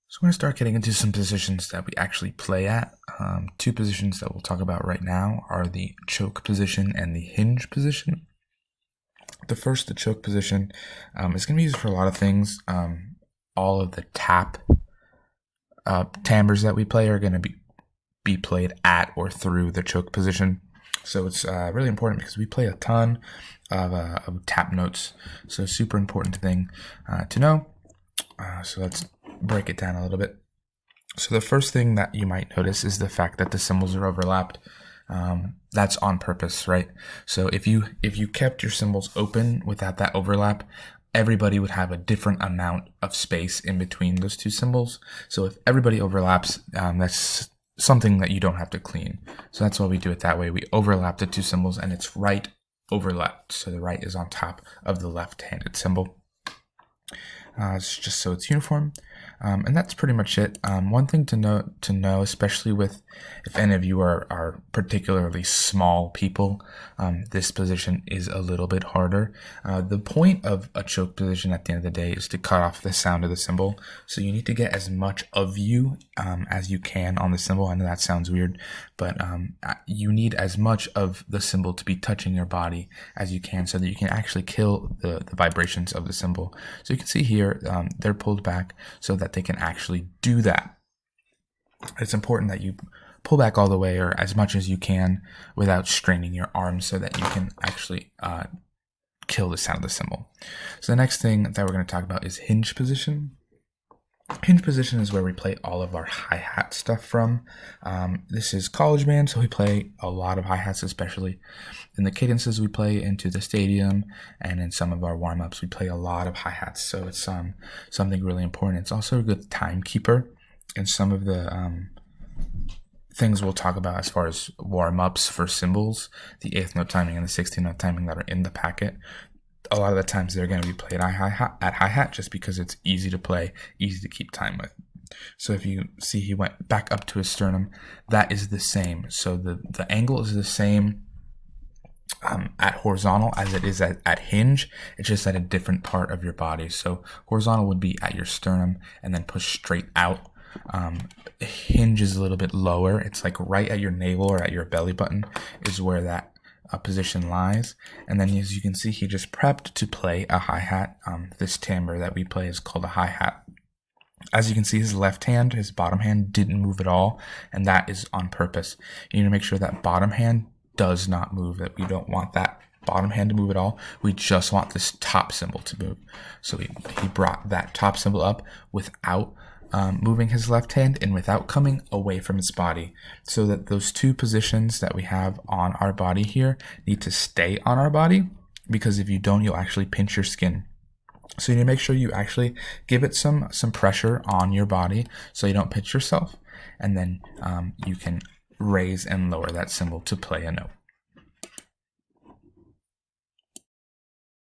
So we're going to start getting into some positions that we actually play at. Two positions that we'll talk about right now are the choke position and the hinge position. The choke position, is going to be used for a lot of things. All of the timbres that we play are going to be played at or through the choke position. So it's really important because we play a ton of tap notes. So super important thing to know. So let's break it down a little bit. So the first thing that you might notice is the fact that the cymbals are overlapped. That's on purpose, right? So if you kept your cymbals open without that overlap, everybody would have a different amount of space in between those two cymbals. So if everybody overlaps, that's something that you don't have to clean. So that's why we do it that way. We overlap the two cymbals and it's right overlapped. So the right is on top of the left-handed cymbal. It's just so it's uniform. And that's pretty much it. One thing to know, especially with if any of you are particularly small people, this position is a little bit harder. The point of a choke position at the end of the day is to cut off the sound of the cymbal. So you need to get as much of you as you can on the cymbal. I know that sounds weird, but you need as much of the cymbal to be touching your body as you can so that you can actually kill the vibrations of the cymbal. So you can see here, they're pulled back so that they can actually do that. It's important that you pull back all the way or as much as you can without straining your arms so that you can actually kill the sound of the cymbal. So the next thing that we're going to talk about is hinge position. Hinge position is where we play all of our hi-hat stuff from. This is college band, so we play a lot of hi-hats, especially in the cadences we play into the stadium, and in some of our warm-ups we play a lot of hi-hats. So it's something really important. It's also a good timekeeper, and some of the things we'll talk about as far as warm-ups for cymbals, the 8th note timing and the 16th note timing that are in the packet. A lot of the times they're going to be played at hi-hat just because it's easy to play, easy to keep time with. So if you see he went back up to his sternum, that is the same. So the angle is the same at horizontal as it is at hinge. It's just at a different part of your body. So horizontal would be at your sternum and then push straight out. Hinge is a little bit lower. It's like right at your navel or at your belly button is where that position lies. And then as you can see, he just prepped to play a hi-hat. This timbre that we play is called a hi-hat. As you can see, his left hand, his bottom hand didn't move at all, and that is on purpose. You need to make sure that bottom hand does not move, that we don't want that bottom hand to move at all. We just want this top cymbal to move. So he brought that top cymbal up without moving his left hand and without coming away from his body, so that those two positions that we have on our body here need to stay on our body, because if you don't, you'll actually pinch your skin. So you need to make sure you actually give it some pressure on your body so you don't pinch yourself, and then you can raise and lower that cymbal to play a note.